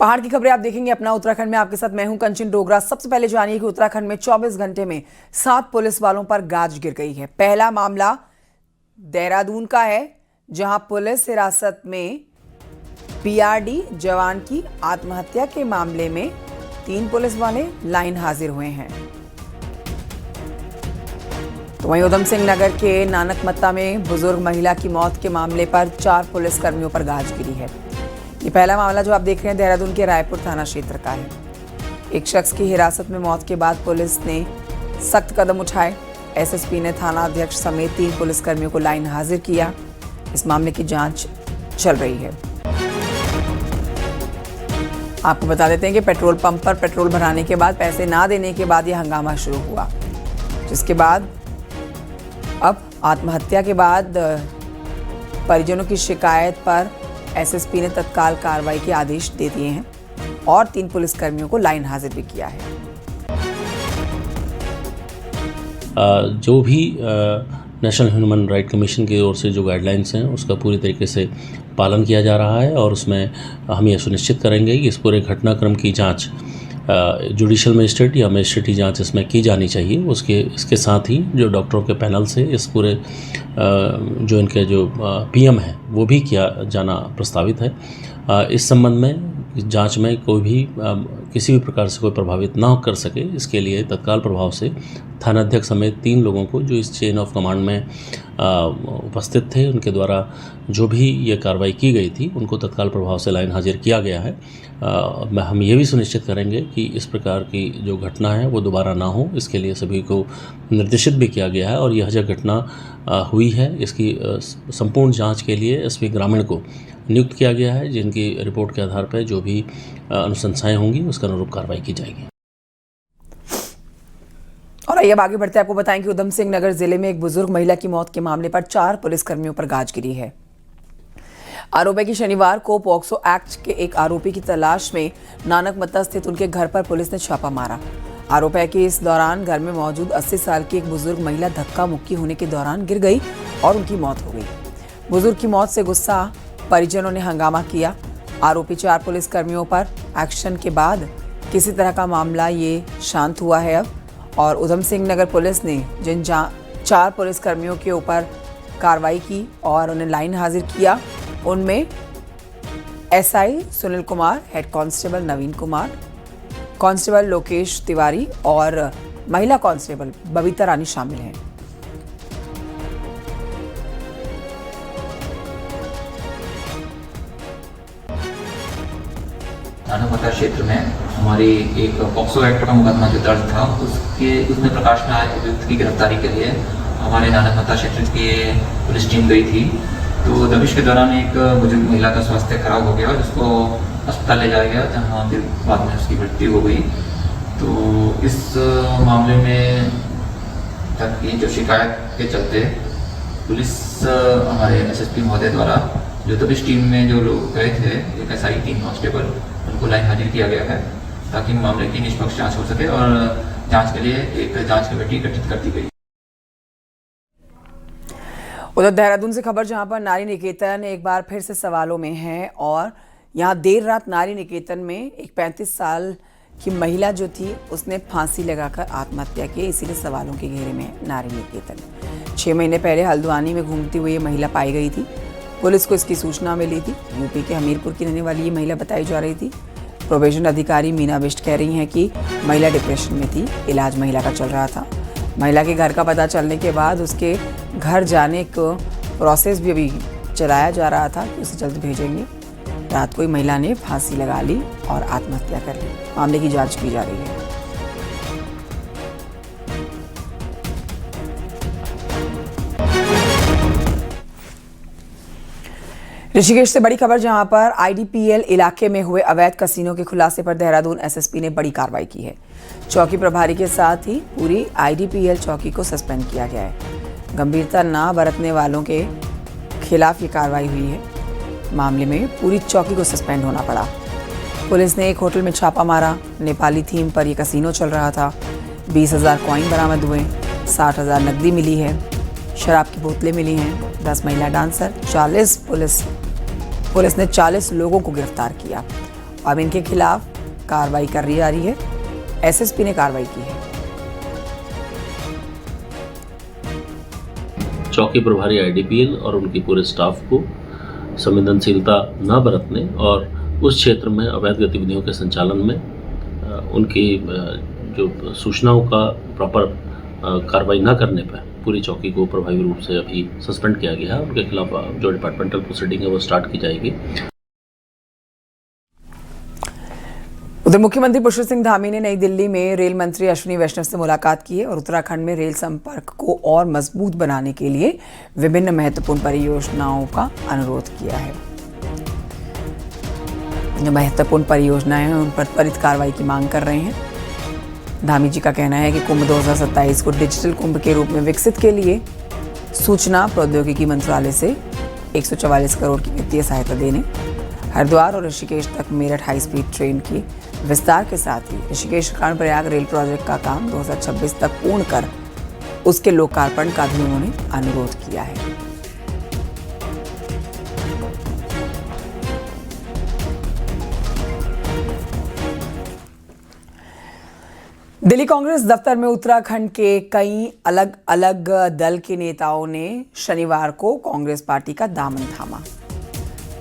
पहाड़ की खबरें आप देखेंगे अपना उत्तराखंड में। आपके साथ मैं हूं कंचन डोगरा। सबसे पहले जानिए कि उत्तराखंड में 24 घंटे में 7 पुलिस वालों पर गाज गिर गई है। पहला मामला देहरादून का है, जहां पुलिस हिरासत में पीआरडी जवान की आत्महत्या के मामले में 3 पुलिस वाले लाइन हाजिर हुए हैं। तो वहीं उधम सिंह नगर के नानकमत्ता में बुजुर्ग महिला की मौत के मामले पर 4 पुलिस कर्मियों पर गाज गिरी है। ये पहला मामला जो आप देख रहे हैं देहरादून के रायपुर थाना क्षेत्र का है। एक शख्स की हिरासत में मौत के बाद पुलिस ने सख्त कदम उठाए। एसएसपी ने थाना अध्यक्ष समेत 3 पुलिसकर्मियों को लाइन हाजिर किया। इस मामले की जांच चल रही है। आपको बता देते हैं कि पेट्रोल पंप पर पेट्रोल भराने के बाद पैसे ना देने के बाद यह हंगामा शुरू हुआ, जिसके बाद अब आत्महत्या के बाद परिजनों की शिकायत पर एसएसपी ने तत्काल कार्रवाई के आदेश दे दिए हैं और 3 पुलिसकर्मियों को लाइन हाजिर भी किया है। जो भी नेशनल ह्यूमन राइट कमीशन की ओर से जो गाइडलाइंस हैं उसका पूरी तरीके से पालन किया जा रहा है और उसमें हम ये सुनिश्चित करेंगे कि इस पूरे घटनाक्रम की जांच जुडिशियल मजिस्ट्रेट या मजिस्ट्रेटी जांच इसमें की जानी चाहिए। इसके साथ ही जो डॉक्टरों के पैनल से इस पूरे जो इनके जो पीएम है वो भी किया जाना प्रस्तावित है। इस संबंध में जांच में कोई भी किसी भी प्रकार से कोई प्रभावित ना कर सके, इसके लिए तत्काल प्रभाव से थानाध्यक्ष समेत 3 लोगों को जो इस चेन ऑफ कमांड में उपस्थित थे उनके द्वारा जो भी ये कार्रवाई की गई थी उनको तत्काल प्रभाव से लाइन हाजिर किया गया है। हम ये भी सुनिश्चित करेंगे कि इस प्रकार की जो घटना है वो दोबारा ना हो, इसके लिए सभी को निर्देशित भी किया गया है। और यह जो घटना हुई है इसकी संपूर्ण जांच के लिए एसपी ग्रामीण को नियुक्त किया गया है, जिनकी रिपोर्ट के आधार पर जो भी अनुशंसाएं होंगी उसका अनुरूप कार्रवाई की जाएगी। और आइए अब आगे बढ़ते हैं। आपको बताएं कि उधम सिंह नगर जिले में एक बुजुर्ग महिला की मौत के मामले पर 4 पुलिसकर्मियों पर गाज गिरी है। आरोप है कि शनिवार को पॉक्सो एक्ट के एक आरोपी की तलाश में नानकमत्ता स्थित उनके घर पर पुलिस ने छापा मारा। आरोप है कि इस दौरान घर में मौजूद 80 साल की एक बुजुर्ग महिला धक्का मुक्की होने के दौरान गिर गई और उनकी मौत हो गई। बुजुर्ग की मौत से गुस्सा परिजनों ने हंगामा किया। आरोपी 4 पुलिसकर्मियों पर एक्शन के बाद किसी तरह का मामला ये शांत हुआ है अब। और उधम सिंह नगर पुलिस ने जिन 4 पुलिसकर्मियों के ऊपर कार्रवाई की और उन्हें लाइन हाजिर किया, उनमें SI Sunil Kumar, head constable Naveen Kumar, constable Lokesh Tiwari और महिला कांस्टेबल बबीता रानी शामिल हैं। नानकमत्ता क्षेत्र में हमारी एक पॉक्सो एक्ट का मुकदमा जो दर्ज था उसमें प्रकाश में आए अभियुक्त की गिरफ्तारी के लिए हमारे नानकमत्ता क्षेत्र की पुलिस टीम गई थी। तो दबिश के दौरान एक बुजुर्ग महिला का स्वास्थ्य खराब हो गया, जिसको अस्पताल ले जाया गया, जहाँ फिर बाद में उसकी मृत्यु हो गई। तो इस मामले में की जो शिकायत के चलते पुलिस हमारे एसएसपी महोदय द्वारा जो दबिश टीम में जो लोग गए थे, एक एसआई 3 कांस्टेबल, उनको लाइन हाजिर किया गया है ताकि मामले की निष्पक्ष जांच हो सके और जांच के लिए एक जांच कमेटी गठित कर दी गई। उधर देहरादून से खबर, जहां पर नारी निकेतन एक बार फिर से सवालों में है और यहां देर रात नारी निकेतन में एक 35 साल की महिला जो थी उसने फांसी लगाकर आत्महत्या की। इसीलिए सवालों के घेरे में नारी निकेतन। 6 महीने पहले हल्द्वानी में घूमती हुई ये महिला पाई गई थी। पुलिस को इसकी सूचना मिली थी। यूपी के हमीरपुर की रहने वाली ये महिला बताई जा रही थी। प्रोबेशन अधिकारी मीना बिष्ट कह रही हैं कि महिला डिप्रेशन में थी, इलाज महिला का चल रहा था। महिला के घर का पता चलने के बाद उसके घर जाने को प्रोसेस भी अभी चलाया जा रहा था कि उसे जल्द भेजेंगे। रात को ही महिला ने फांसी लगा ली और आत्महत्या कर ली। मामले की जांच की जा रही है। ऋषिकेश से बड़ी खबर, जहां पर आईडीपीएल इलाके में हुए अवैध कसीनो के खुलासे पर देहरादून एसएसपी ने बड़ी कार्रवाई की है। चौकी प्रभारी के साथ ही पूरी आईडीपीएल चौकी को सस्पेंड किया गया है। गंभीरता ना बरतने वालों के खिलाफ ये कार्रवाई हुई है। मामले में पूरी चौकी को सस्पेंड होना पड़ा। पुलिस ने एक होटल में छापा मारा। नेपाली थीम पर यह कसीनो चल रहा था। 20,000 कॉइन बरामद हुए, 60,000 नकदी मिली है, शराब की बोतलें मिली हैं, 10 महिला डांसर, 40 पुलिस ने 40 लोगों को गिरफ्तार किया अब इनके खिलाफ कार्रवाई कर जा रही है। एसएसपी ने कार्रवाई की है। चौकी प्रभारी आईडीपीएल और उनकी पूरे स्टाफ को संवेदनशीलता न बरतने और उस क्षेत्र में अवैध गतिविधियों के संचालन में उनकी जो सूचनाओं का प्रॉपर कार्रवाई न करने पर पूरी चौकी को प्रभावी रूप से अभी सस्पेंड किया गया है। उनके खिलाफ जो डिपार्टमेंटल प्रोसीडिंग है वो स्टार्ट की जाएगी। उधर मुख्यमंत्री पुष्कर सिंह धामी ने नई दिल्ली में रेल मंत्री अश्विनी वैष्णव से मुलाकात की है और उत्तराखंड में रेल संपर्क को और मजबूत बनाने के लिए विभिन्न महत्वपूर्ण परियोजनाओं का अनुरोध किया है। जो महत्वपूर्ण परियोजनाएं हैं उन पर त्वरित कार्रवाई की मांग कर रहे हैं। धामी जी का कहना है कि कुंभ 2027 को डिजिटल कुंभ के रूप में विकसित के लिए सूचना प्रौद्योगिकी मंत्रालय से 144 करोड़ की वित्तीय सहायता देने, हरिद्वार और ऋषिकेश तक मेरठ हाई स्पीड ट्रेन की विस्तार के साथ ही ऋषिकेश कर्णप्रयाग रेल प्रोजेक्ट का काम 2026 तक पूर्ण कर उसके लोकार्पण का भी उन्होंने अनुरोध किया है। दिल्ली कांग्रेस दफ्तर में उत्तराखंड के कई अलग अलग दल के नेताओं ने शनिवार को कांग्रेस पार्टी का दामन थामा,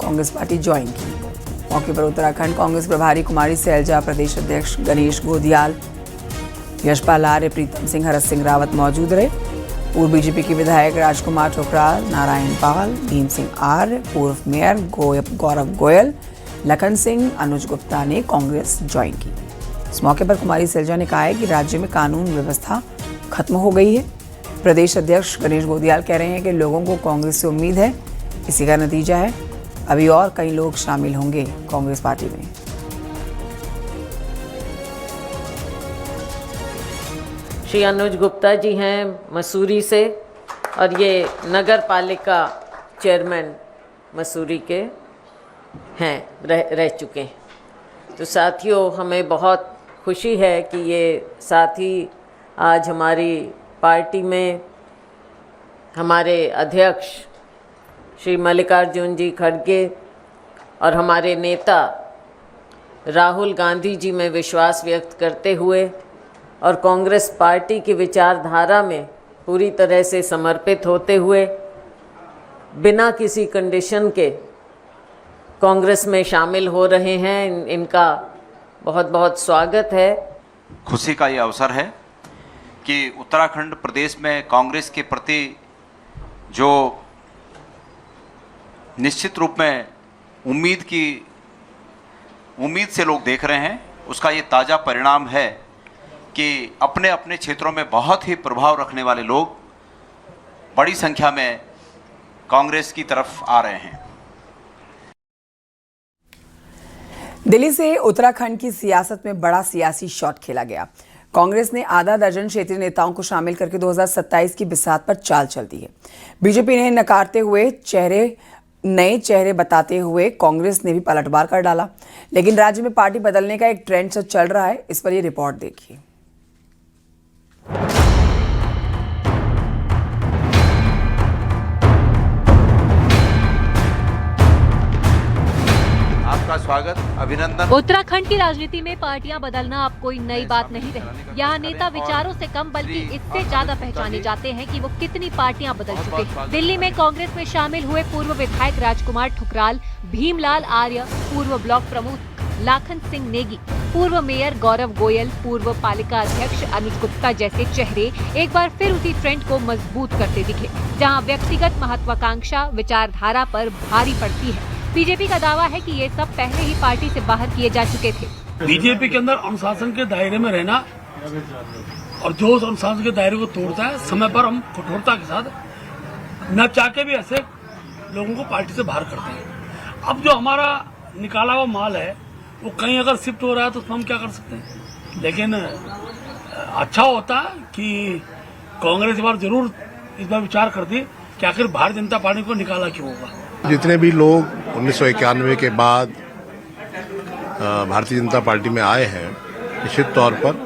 कांग्रेस पार्टी ज्वाइन की। मौके पर उत्तराखंड कांग्रेस प्रभारी कुमारी सैलजा, प्रदेश अध्यक्ष गणेश गोदियाल, यशपाल आर्य, प्रीतम सिंह, हरत सिंह रावत मौजूद रहे। पूर्व बीजेपी के विधायक राजकुमार ठुकराल, नारायण पाल, भीम सिंह आर्य, पूर्व मेयर गौरव गोयल, लखन सिंह, अनुज गुप्ता ने कांग्रेस ज्वाइन की। इस मौके पर कुमारी सैलजा ने कहा है कि राज्य में कानून व्यवस्था खत्म हो गई है। प्रदेश अध्यक्ष गणेश गोदियाल कह रहे हैं कि लोगों को कांग्रेस से उम्मीद है, इसी का नतीजा है अभी और कई लोग शामिल होंगे कांग्रेस पार्टी में। श्री अनुज गुप्ता जी हैं मसूरी से और ये नगर पालिका चेयरमैन मसूरी के हैं, रह चुके हैं। तो साथियों, हमें बहुत खुशी है कि ये साथी आज हमारी पार्टी में हमारे अध्यक्ष श्री मल्लिकार्जुन जी खड़गे और हमारे नेता राहुल गांधी जी में विश्वास व्यक्त करते हुए और कांग्रेस पार्टी की विचारधारा में पूरी तरह से समर्पित होते हुए बिना किसी कंडीशन के कांग्रेस में शामिल हो रहे हैं। इनका बहुत बहुत स्वागत है। खुशी का ये अवसर है कि उत्तराखंड प्रदेश में कांग्रेस के प्रति जो निश्चित रूप में उम्मीद से लोग देख रहे हैं, उसका ये ताज़ा परिणाम है कि अपने अपने क्षेत्रों में बहुत ही प्रभाव रखने वाले लोग बड़ी संख्या में कांग्रेस की तरफ आ रहे हैं। दिल्ली से उत्तराखंड की सियासत में बड़ा सियासी शॉट खेला गया। कांग्रेस ने आधा दर्जन क्षेत्रीय नेताओं को शामिल करके 2027 की बिसात पर चाल चल दी है। बीजेपी ने नकारते हुए नए चेहरे बताते हुए कांग्रेस ने भी पलटवार कर डाला। लेकिन राज्य में पार्टी बदलने का एक ट्रेंड चल रहा है, इस पर ये रिपोर्ट देखिए। आपका स्वागत, अभिनंदन। उत्तराखंड की राजनीति में पार्टियां बदलना अब कोई नई बात नहीं रही। यहाँ नेता विचारों से कम बल्कि इससे ज्यादा पहचाने जाते हैं कि वो कितनी पार्टियां बदल चुके हैं। दिल्ली में कांग्रेस में शामिल हुए पूर्व विधायक राजकुमार ठुकराल, भीमलाल आर्य, पूर्व ब्लॉक प्रमुख लाखन सिंह नेगी, पूर्व मेयर गौरव गोयल, पूर्व पालिका अध्यक्ष अनुज गुप्ता जैसे चेहरे एक बार फिर उसी ट्रेंड को मजबूत करते दिखे, जहाँ व्यक्तिगत महत्वाकांक्षा विचारधारा पर भारी पड़ती है। बीजेपी का दावा है कि ये सब पहले ही पार्टी से बाहर किए जा चुके थे। बीजेपी के अंदर अनुशासन के दायरे में रहना और जो उस अनुशासन के दायरे को तोड़ता है, समय पर हम कठोरता के साथ न चाह के भी ऐसे लोगों को पार्टी से बाहर करते हैं। अब जो हमारा निकाला हुआ माल है वो कहीं अगर शिफ्ट हो रहा है तो उसमें हम क्या कर सकते हैं। लेकिन अच्छा होता कि कांग्रेस इस बार जरूर इस बार विचार करती कि आखिर भारतीय जनता पार्टी को निकाला क्यों होगा। जितने भी लोग 1991 के बाद भारतीय जनता पार्टी में आए हैं, निश्चित तौर पर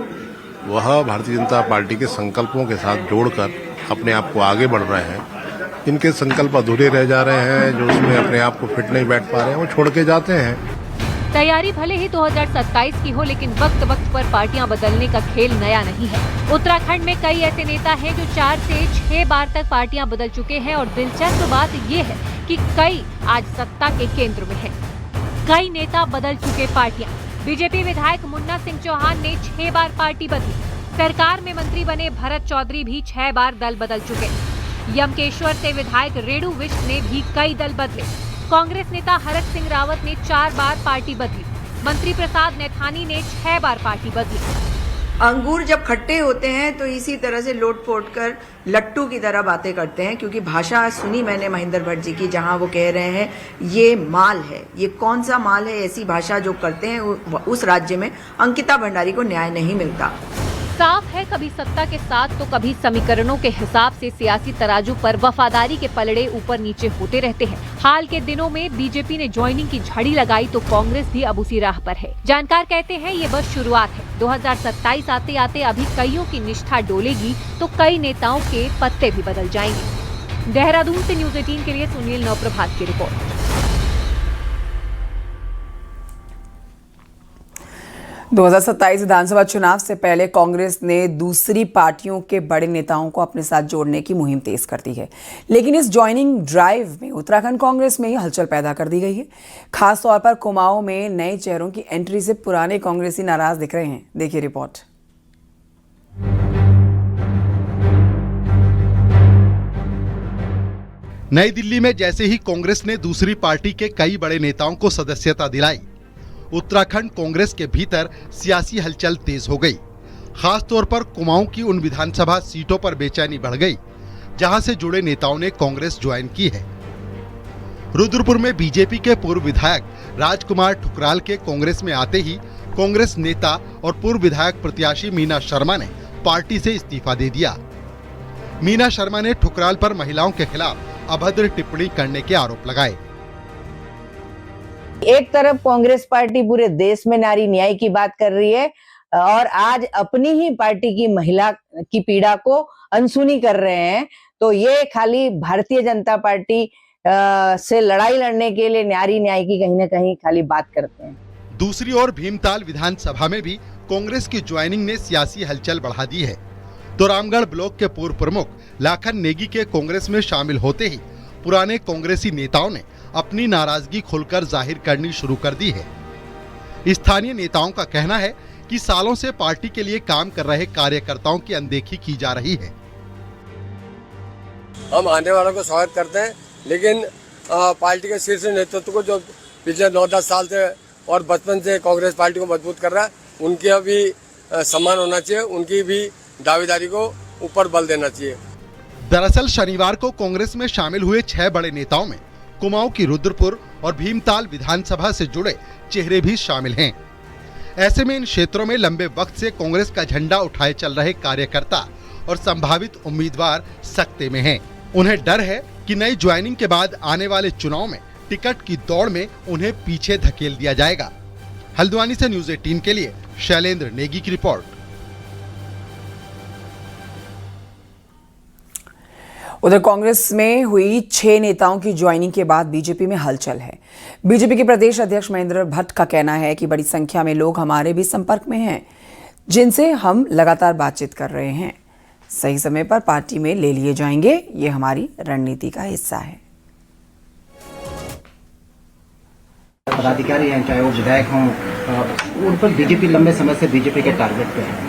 वह भारतीय जनता पार्टी के संकल्पों के साथ जोड़कर अपने आप को आगे बढ़ रहे हैं। इनके संकल्प अधूरे रह जा रहे हैं, जो उसमें अपने आप को फिट नहीं बैठ पा रहे हैं, वो छोड़ के जाते हैं। तैयारी भले ही 2027 की हो, लेकिन वक्त वक्त पर पार्टियां बदलने का खेल नया नहीं है। उत्तराखंड में कई ऐसे नेता हैं जो 4 से 6 बार तक पार्टियां बदल चुके हैं और दिलचस्प बात ये है कि कई आज सत्ता के केंद्र में हैं। कई नेता बदल चुके पार्टियां। बीजेपी विधायक मुन्ना सिंह चौहान ने 6 बार पार्टी बदली। सरकार में मंत्री बने भरत चौधरी भी 6 बार दल बदल चुके। यमकेश्वर से विधायक रेणु विष्ट ने भी कई दल बदले। कांग्रेस नेता हरक सिंह रावत ने 4 बार पार्टी बदली। मंत्री प्रसाद नैथानी ने 6 बार पार्टी बदली। अंगूर जब खट्टे होते हैं तो इसी तरह से लोट पोट कर लट्टू की तरह बातें करते हैं, क्योंकि भाषा सुनी मैंने महेंद्र भट्ट जी की, जहां वो कह रहे हैं ये माल है। ये कौन सा माल है? ऐसी भाषा जो करते हैं उस राज्य में अंकिता भंडारी को न्याय नहीं मिलता। साफ है, कभी सत्ता के साथ तो कभी समीकरणों के हिसाब से सियासी तराजू पर वफादारी के पलड़े ऊपर नीचे होते रहते हैं। हाल के दिनों में बीजेपी ने ज्वाइनिंग की झड़ी लगाई तो कांग्रेस भी अब उसी राह पर है। जानकार कहते हैं ये बस शुरुआत है। 2027 आते आते अभी कईयों की निष्ठा डोलेगी तो कई नेताओं के पत्ते भी बदल जाएंगे। देहरादून से न्यूज 18 के लिए सुनील नवप्रभात की रिपोर्ट। 2027 विधानसभा चुनाव से पहले कांग्रेस ने दूसरी पार्टियों के बड़े नेताओं को अपने साथ जोड़ने की मुहिम तेज कर दी है, लेकिन इस ज्वाइनिंग ड्राइव में उत्तराखंड कांग्रेस में ही हलचल पैदा कर दी गई है। खास तौर पर कुमाऊं में नए चेहरों की एंट्री से पुराने कांग्रेसी नाराज दिख रहे हैं। देखिए रिपोर्ट। नई दिल्ली में जैसे ही कांग्रेस ने दूसरी पार्टी के कई बड़े नेताओं को सदस्यता दिलाई, उत्तराखंड कांग्रेस के भीतर सियासी हलचल तेज हो गई। खास तौर पर कुमाऊं की उन विधानसभा सीटों पर बेचैनी बढ़ गई जहां से जुड़े नेताओं ने कांग्रेस ज्वाइन की है। रुद्रपुर में बीजेपी के पूर्व विधायक राजकुमार ठुकराल के कांग्रेस में आते ही कांग्रेस नेता और पूर्व विधायक प्रत्याशी मीना शर्मा ने पार्टी से इस्तीफा दे दिया। मीना शर्मा ने ठुकराल पर महिलाओं के खिलाफ अभद्र टिप्पणी करने के आरोप लगाए। एक तरफ कांग्रेस पार्टी पूरे देश में नारी न्याय की बात कर रही है और आज अपनी ही पार्टी की महिला की पीड़ा को अनसुनी कर रहे हैं, तो ये खाली भारतीय जनता पार्टी से लड़ाई लड़ने के लिए नारी न्याय की कहीं न कहीं खाली बात करते हैं। दूसरी ओर भीमताल विधानसभा में भी कांग्रेस की ज्वाइनिंग ने सियासी हलचल बढ़ा दी है। तो रामगढ़ ब्लॉक के पूर्व प्रमुख लाखन नेगी के कांग्रेस में शामिल होते ही पुराने कांग्रेसी नेताओं ने अपनी नाराजगी खुलकर जाहिर करनी शुरू कर दी है। स्थानीय नेताओं का कहना है कि सालों से पार्टी के लिए काम कर रहे कार्यकर्ताओं की अनदेखी की जा रही है। हम आने वालों को स्वागत करते हैं, लेकिन पार्टी के शीर्ष नेतृत्व को जो पिछले 9-10 साल से और बचपन से कांग्रेस पार्टी को मजबूत कर रहा है, उनका भी सम्मान होना चाहिए, उनकी भी दावेदारी को ऊपर बल देना चाहिए। दरअसल शनिवार को कांग्रेस में शामिल हुए 6 बड़े नेताओं में कुमाऊं की रुद्रपुर और भीमताल विधानसभा से जुड़े चेहरे भी शामिल हैं। ऐसे में इन क्षेत्रों में लंबे वक्त से कांग्रेस का झंडा उठाए चल रहे कार्यकर्ता और संभावित उम्मीदवार सकते में हैं। उन्हें डर है कि नई ज्वाइनिंग के बाद आने वाले चुनाव में टिकट की दौड़ में उन्हें पीछे धकेल दिया जाएगा। हल्द्वानी से न्यूज 18 के लिए शैलेंद्र नेगी की रिपोर्ट। उधर कांग्रेस में हुई 6 नेताओं की ज्वाइनिंग के बाद बीजेपी में हलचल है। बीजेपी के प्रदेश अध्यक्ष महेंद्र भट्ट का कहना है कि बड़ी संख्या में लोग हमारे भी संपर्क में हैं, जिनसे हम लगातार बातचीत कर रहे हैं। सही समय पर पार्टी में ले लिए जाएंगे, ये हमारी रणनीति का हिस्सा है। पदाधिकारी हैं, चाहे वो विधायक हों, उन पर बीजेपी लंबे समय से बीजेपी के टारगेट पे है।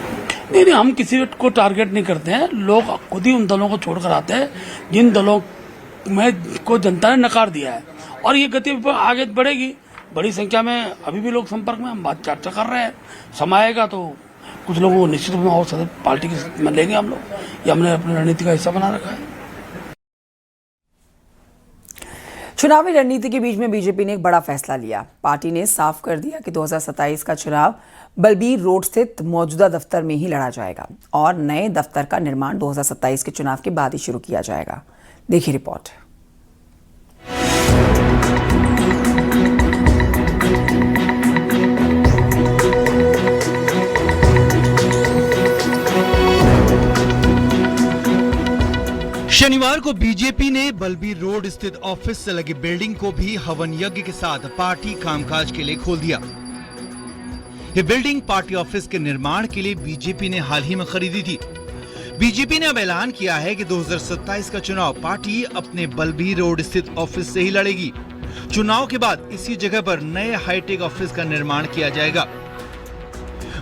नहीं, हम किसी को टारगेट नहीं करते हैं। लोग खुद ही उन दलों को छोड़कर आते हैं जिन दलों में को जनता ने नकार दिया है, और ये गति आगे बढ़ेगी। बड़ी संख्या में अभी भी लोग संपर्क में, हम बात चर्चा कर रहे हैं। समय आएगा तो कुछ लोगों को निश्चित रूप में और सदस्य पार्टी में लेंगे हम लोग, ये हमने अपनी रणनीति का हिस्सा बना रखा है। चुनावी रणनीति के बीच में बीजेपी ने एक बड़ा फैसला लिया। पार्टी ने साफ कर दिया कि 2027 का चुनाव बलबीर रोड स्थित मौजूदा दफ्तर में ही लड़ा जाएगा और नए दफ्तर का निर्माण 2027 के चुनाव के बाद ही शुरू किया जाएगा। देखिए रिपोर्ट। शनिवार को बीजेपी ने बलबीर रोड स्थित ऑफिस से लगी बिल्डिंग को भी हवन यज्ञ के साथ पार्टी कामकाज के लिए खोल दिया। ये बिल्डिंग पार्टी ऑफिस के निर्माण के लिए बीजेपी ने हाल ही में खरीदी थी। बीजेपी ने अब ऐलान किया है कि 2027 का चुनाव पार्टी अपने बलबीर रोड स्थित ऑफिस से ही लड़ेगी। चुनाव के बाद इसी जगह पर नए हाईटेक ऑफिस का निर्माण किया जाएगा।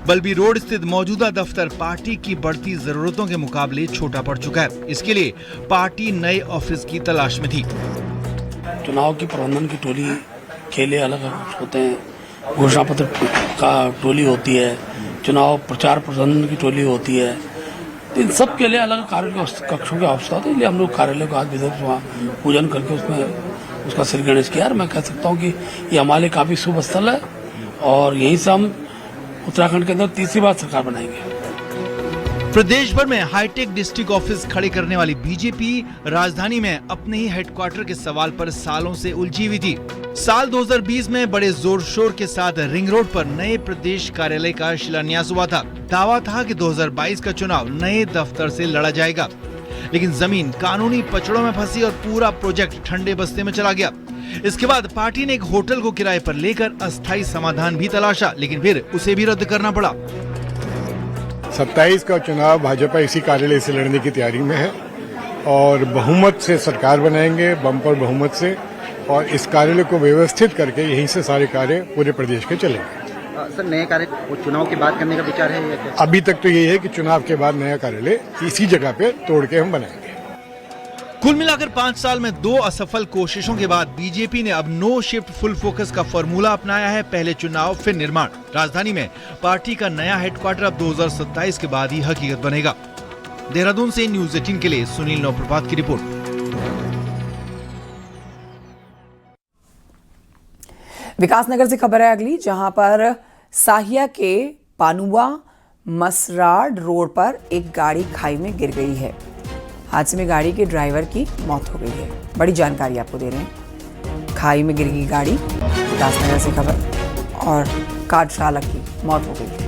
बलबीर रोड स्थित मौजूदा दफ्तर पार्टी की बढ़ती जरूरतों के मुकाबले छोटा पड़ चुका है। इसके लिए पार्टी नए ऑफिस की तलाश में थी। चुनाव की प्रबंधन की टोली खेले अलग होते हैं, घोषणा पत्र का टोली होती है, चुनाव प्रचार प्रबंधन की टोली होती है। इन सब के लिए अलग कार्य कक्षों की आवश्यकता होती है। इसलिए हम लोग कार्यालय को आज विधिवत पूजन करके उसमें उसका श्री गणेश किया। मैं कह सकता हूँ कि ये हमारे लिए काफी शुभ स्थल है और यहीं से हम उत्तराखंड के अंदर तीसरी बार सरकार बनाएंगे। प्रदेश भर में हाईटेक डिस्ट्रिक्ट ऑफिस खड़े करने वाली बीजेपी राजधानी में अपने ही हेडक्वार्टर के सवाल पर सालों से उलझी हुई थी। साल 2020 में बड़े जोर शोर के साथ रिंग रोड पर नए प्रदेश कार्यालय का शिलान्यास हुआ था। दावा था कि 2022 का चुनाव नए दफ्तर से लड़ा जाएगा, लेकिन जमीन कानूनी पचड़ों में फंसी और पूरा प्रोजेक्ट ठंडे बस्ते में चला गया। इसके बाद पार्टी ने एक होटल को किराए पर लेकर अस्थायी समाधान भी तलाशा, लेकिन फिर उसे भी रद्द करना पड़ा। 27 का चुनाव भाजपा इसी कार्यालय से लड़ने की तैयारी में है और बहुमत से सरकार बनाएंगे, बम्पर बहुमत से, और इस कार्यालय को व्यवस्थित करके यहीं से सारे कार्य पूरे प्रदेश के चलेंगे। सर, नए कार्य चुनाव के बाद करने का विचार है या क्या? अभी तक तो यही है कि चुनाव के बाद नया कार्यालय इसी जगह पे तोड़ के हम बनाएंगे। कुल मिलाकर 5 साल में 2 असफल कोशिशों के बाद बीजेपी ने अब नो शिफ्ट फुल फोकस का फॉर्मूला अपनाया है। पहले चुनाव फिर निर्माण। राजधानी में पार्टी का नया हेडक्वार्टर अब 2027 के बाद ही हकीकत बनेगा। देहरादून से न्यूज 18 के लिए सुनील नौप्रभात की रिपोर्ट। विकासनगर से खबर है अगली, जहां पर साहिया के पानुआ मसराड रोड पर एक गाड़ी खाई में गिर गई है। हादसे में गाड़ी के ड्राइवर की मौत हो गई है। बड़ी जानकारी आपको दे रहे हैं। खाई में गिर गई गाड़ी, विकासनगर से खबर, और कार चालक की मौत हो गई है।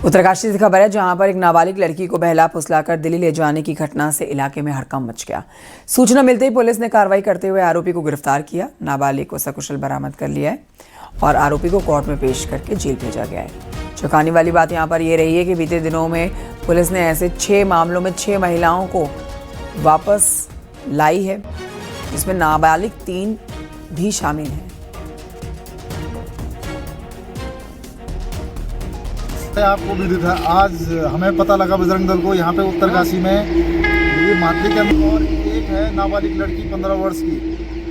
उत्तरकाशी से खबर है, जहां पर एक नाबालिग लड़की को बहला फुसलाकर दिल्ली ले जाने की घटना से इलाके में हड़कंप मच गया। सूचना मिलते ही पुलिस ने कार्रवाई करते हुए आरोपी को गिरफ्तार किया। नाबालिग को सकुशल बरामद कर लिया है और आरोपी को कोर्ट में पेश करके जेल भेजा गया है। चौंकाने वाली बात यहां पर यह रही है कि बीते दिनों में पुलिस ने ऐसे 6 मामलों में 6 महिलाओं को वापस लाई है, जिसमें नाबालिग 3 भी शामिल हैं। आपको भी था, आज हमें पता लगा बजरंग दल को यहाँ पे उत्तरकाशी में ये मातली के और एक है नाबालिग लड़की 15 वर्ष की,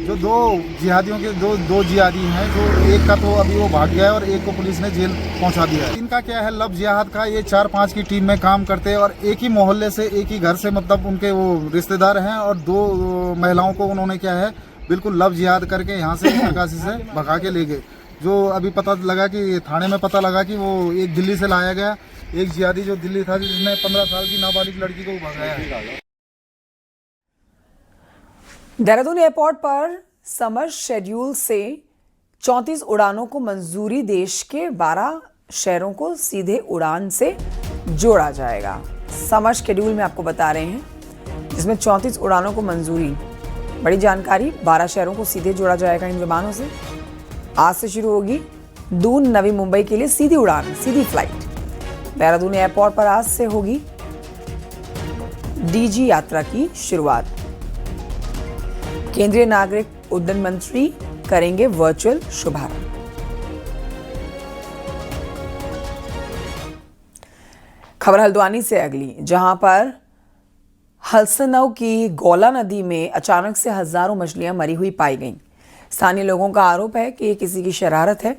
जो 2 जिहादियों के दो जिहादी हैं, जो एक का तो अभी वो भाग गया है और एक को पुलिस ने जेल पहुंचा दिया है। इनका क्या है, लव जिहाद का, ये 4-5 की टीम में काम करते हैं और एक ही मोहल्ले से, एक ही घर से, मतलब उनके वो रिश्तेदार हैं, और 2 महिलाओं को उन्होंने क्या है बिल्कुल लव जिहाद करके यहाँ से उत्तरकाशी से भगा के ले गए। जो अभी पता लगा कि थाने में पता लगा कि वो एक दिल्ली से लाया गया, एक जिहादी जो दिल्ली था, जिसने 15 साल की नाबालिग लड़की को भगाया है। देहरादून एयरपोर्ट पर समर शेड्यूल से 34 उड़ानों को मंजूरी, देश के 12 शहरों को सीधे उड़ान से जोड़ा जाएगा। समर शेड्यूल में आपको बता रहे हैं, जिसमें 34 उड़ानों को मंजूरी। बड़ी जानकारी, 12 शहरों को सीधे जोड़ा जाएगा इन विमानों से। आज से शुरू होगी दून नवी मुंबई के लिए सीधी उड़ान, सीधी फ्लाइट। देहरादून एयरपोर्ट पर आज से होगी डीजी यात्रा की शुरुआत। केंद्रीय नागरिक उड्डयन मंत्री करेंगे वर्चुअल शुभारंभ। खबर हल्द्वानी से अगली, जहां पर हलसनऊ की गौला नदी में अचानक से हजारों मछलियां मरी हुई पाई गईं। स्थानीय लोगों का आरोप है कि ये किसी की शरारत है,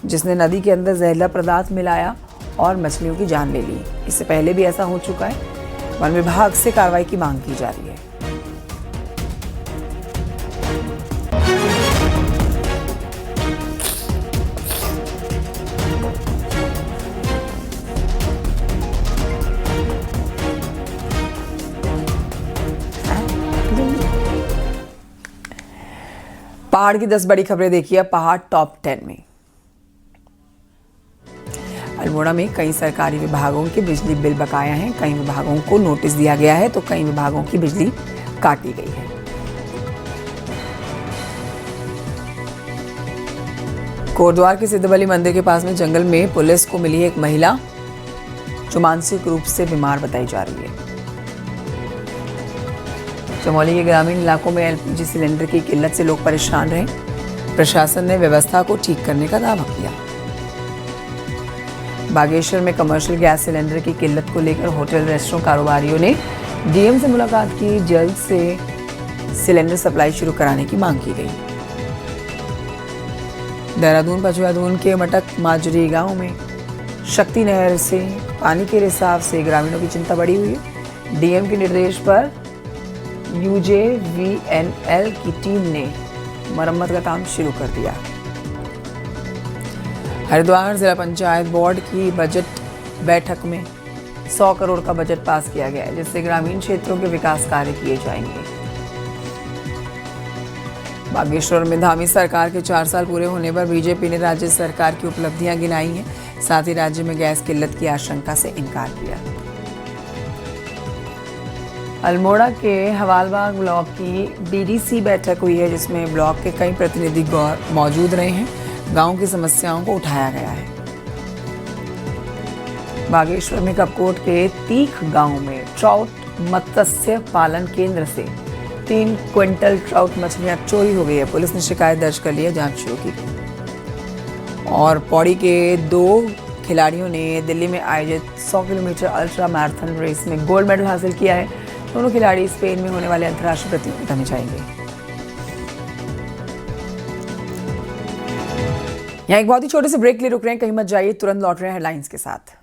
जिसने नदी के अंदर जहरीला पदार्थ मिलाया और मछलियों की जान ले ली। इससे पहले भी ऐसा हो चुका है। वन विभाग से कार्रवाई की मांग की जा रही है। पहाड़ की 10 बड़ी खबरें देखिए पहाड़ टॉप 10 में। अल्मोड़ा में कई सरकारी विभागों के बिजली बिल बकाया हैं। कई विभागों को नोटिस दिया गया है तो कई विभागों की बिजली काटी गई है। कोटद्वार के सिद्धबली मंदिर के पास में जंगल में पुलिस को मिली एक महिला जो मानसिक रूप से बीमार बताई जा रही है। चमोली के ग्रामीण इलाकों में एलपीजी सिलेंडर की किल्लत से लोग परेशान रहे। प्रशासन ने व्यवस्था को ठीक करने का दावा किया। बागेश्वर में कमर्शियल गैस सिलेंडर की किल्लत को लेकर होटल रेस्टोरेंट कारोबारियों ने डीएम से मुलाकात की। जल्द से सिलेंडर सप्लाई शुरू कराने की मांग की गई। देहरादून पचुआदून के मटक माजरी गांव में शक्ति नहर से पानी के रिसाव से ग्रामीणों की चिंता बढ़ी हुई है। डीएम के निर्देश पर यूजेवीएनएल की टीम ने मरम्मत का काम शुरू कर दिया। हरिद्वार जिला पंचायत बोर्ड की बजट बैठक में 100 करोड़ का बजट पास किया गया है, जिससे ग्रामीण क्षेत्रों के विकास कार्य किए जाएंगे। बागेश्वर में धामी सरकार के 4 साल पूरे होने पर बीजेपी ने राज्य सरकार की उपलब्धियां गिनाई हैं। साथ ही राज्य में गैस किल्लत की आशंका से इनकार किया। अल्मोड़ा के हवालबाग ब्लॉक की डीडीसी बैठक हुई है, जिसमें ब्लॉक के कई प्रतिनिधि मौजूद रहे हैं। गांव की समस्याओं को उठाया गया है। बागेश्वर में कपकोट के तीख गांव में ट्राउट मत्स्य पालन केंद्र से 3 क्विंटल ट्राउट मछलियां चोरी हो गई है। पुलिस ने शिकायत दर्ज कर ली है, जांच शुरू की गई। और पौड़ी के 2 खिलाड़ियों ने दिल्ली में आयोजित 100 किलोमीटर अल्ट्रा मैराथन रेस में गोल्ड मेडल हासिल किया है। दोनों खिलाड़ी स्पेन में होने वाले अंतर्राष्ट्रीय प्रतियोगिता में जाएंगे। यहाँ एक बहुत ही छोटे से ब्रेक के लिए रुक रहे हैं, कहीं मत जाइए, तुरंत लौट रहे हैं हेडलाइंस के साथ।